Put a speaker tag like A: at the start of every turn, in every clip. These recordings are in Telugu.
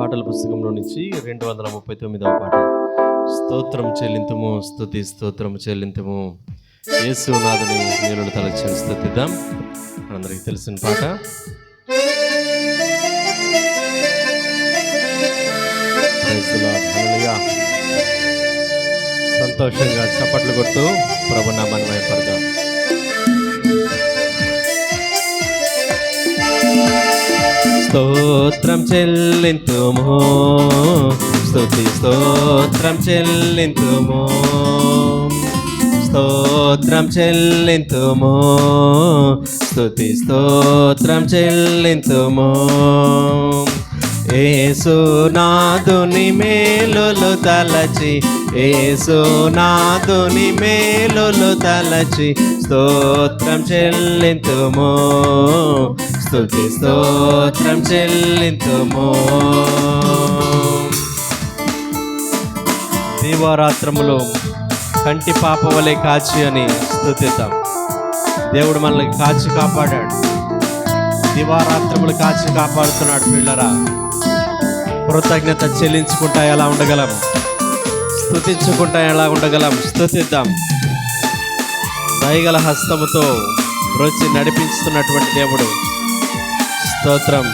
A: పాటల పుస్తకంలో నుంచి 239వ పాట. స్తోత్రం చెల్లింతుము, స్తుతి స్తోత్రం చెల్లింతుము, యేసు నాథుని నీళ్ళు తలచి స్తుతిద్దాం. అందరికీ తెలిసిన పాట. సంతోషంగా చప్పట్లు కొట్టు ప్రభు నామాన్ని మహిమపడదాం. స్తోత్రం చెల్లింతుము, స్తుతి స్తోత్రం చెల్లింతుము, స్తోత్రం చెల్లింతుము, స్తుతి స్తోత్రం చెల్లింతుము. యేసునాథుని మేలులు తలచి, యేసునాథుని మేలులు తలచి, స్తోత్రం చెల్లింతుము, స్తుతి స్తోత్రం చెల్లింతుము. దీవారాత్రములో కంటి పాప వలె కాచి అని స్తుతిద్దాం. దేవుడు మనల్ని కాచి కాపాడాడు. దివారాత్రములు కాచి కాపాడుతున్నాడు. పిల్లరా, కృతజ్ఞత చెల్లించుకుంటా ఎలా ఉండగలం? స్తుతించుకుంటా ఎలా ఉండగలం? స్తుతిద్దాం. దయగల హస్తముతో బ్రోచి నడిపిస్తున్నటువంటి దేవుడు. స్తోత్రం.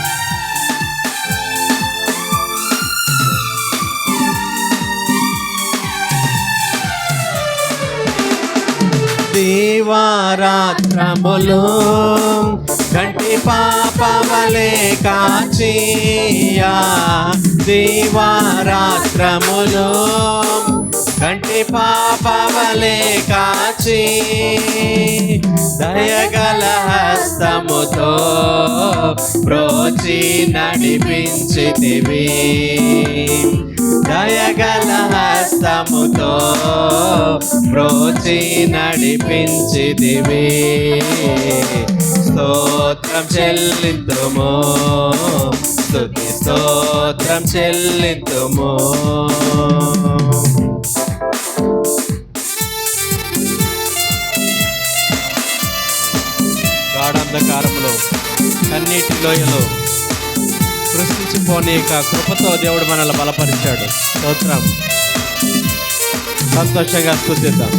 A: దీవారాత్రములు కంటి పాప వలె కాచియా, దీవారాత్రములు కంటి పాప వలె కాచి, దయగల హస్తముతో బ్రోచి నడిపించితివి, దయగల హస్తముతో బ్రోచి నడిపించితివి. స్తోత్రం చెల్లింతుము, స్తుతి స్తోత్రం చెల్లింతుము. గాఢాంధకారములో కన్నీటి లోయలో సృష్టించిపోనీ కృపతో దేవుడు మనల్ని బలపరిచాడు. స్తోత్రం. సంతోషంగా స్తుతిద్దాం.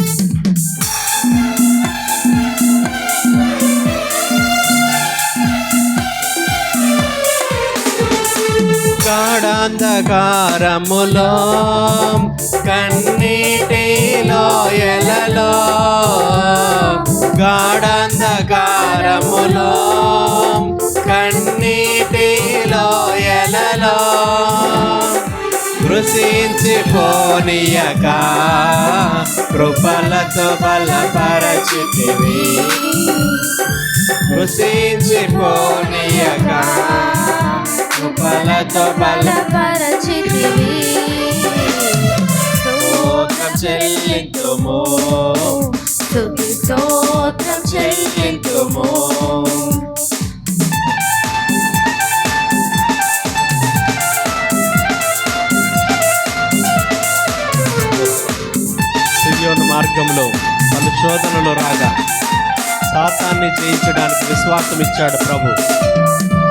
A: గాఢాంధకారములో కన్నీటి లోయలలో, గాఢాంధకారములో కన్నీటి లోయలలో కృషించిపోనీయక కృపలతో బలపరచితివి, కృషించిపోనీయక కృపలతో బలపరచితివి. స్తోత్రం చెల్లింతుము, స్తుతి స్తోత్రం చెల్లింతుము. సియోను మార్గంలో పలు శోధనలు రాగా సాతాన్ని జయించడానికి విశ్వాసం ఇచ్చాడు ప్రభు.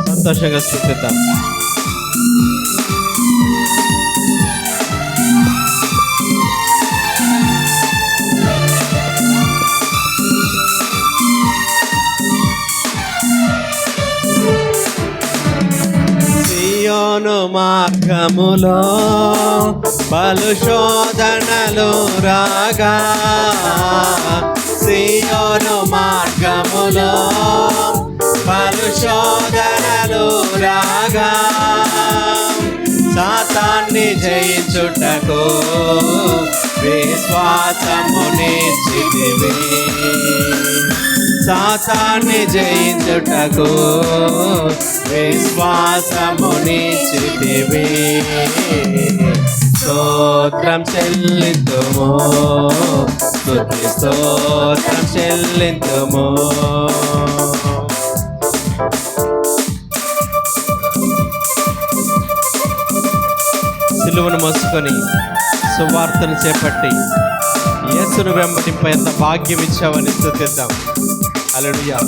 A: సంతోషంగా స్తుతిద్దాం. సియోను మార్గములో పలు శోధనలు రాగా, సియోను మార్గములో పలు శోధనలు రాగా, సాతాన్ని జయించుటకు విశ్వాసము నిచ్చితివి, సాతాన్ని జయించుటకు విశ్వాసము నిచ్చితివి. స్తోత్రం చెల్లింతుము, స్తుతి స్తోత్రం చెల్లింతుము. సిలువను మోసుకొని సువార్తను చేపట్టి యేసును వెంబడింప ఎంత భాగ్యం ఇచ్చావని స్తుతిద్దాం. హల్లెలూయా.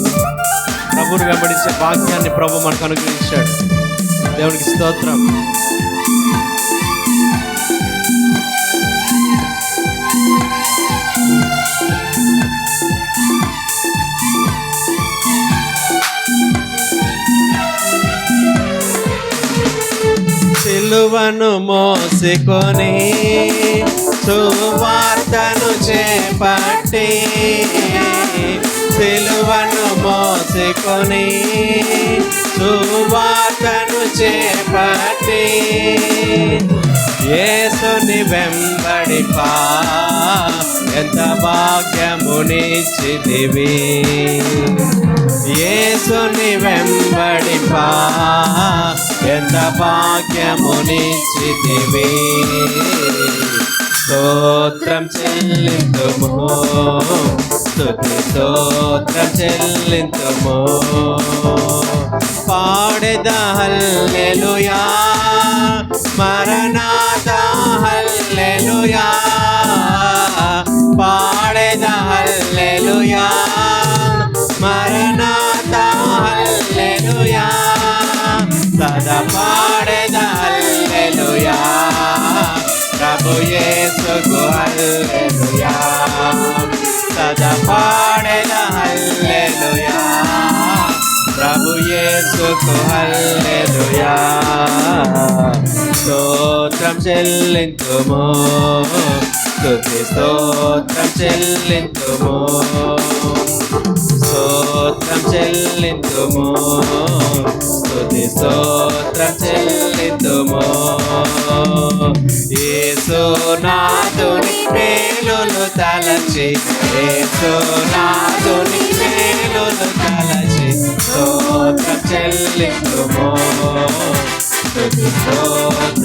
A: ప్రభువును వెంబడించే భాగ్యాన్ని ప్రభు మనకు అనుగ్రహించాడు. దేవునికి స్తోత్రం. సిలువను మోసుకొని సువార్తను చేపట్టి, సిలువను మోసుకొని సువార్తను చేపట్టి, యేసుని వెంబడిపా ఎంత భాగ్యమునిచ్చితివి. యేసుని వెంబడిపా ఎంత భాగ్యమునిచ్చితివి. స్తోత్రం చెల్లింతుము, స్తుతి స్తోత్రం చెల్లింతుము. పాడెదా హల్లెలూయా, మరణాతా హల్లెలూయా. పాడెదా హల్లెలూయా, మరణాతా హల్లెలూయా. సదా పాడెదా హల్లెలూయా, ప్రభు యేసుకు హల్లెలూయా. సదా పాడెదా హల్లెలూయా, ప్రభు యేసుకు హల్లెలూయా. స్తోత్రం చెల్లింతుము, స్తుతి స్తోత్రం చెల్లింతుము. స్తోత్రం చెల్లింతుము, స్తుతి స్తోత్రం చెల్లింతుము. యేసునాథుని మేలులు తలచి, యేసునాథుని మేలులు తలచి, స్తోత్రం చెల్లింతుము, స్తుతి స్తోత్రం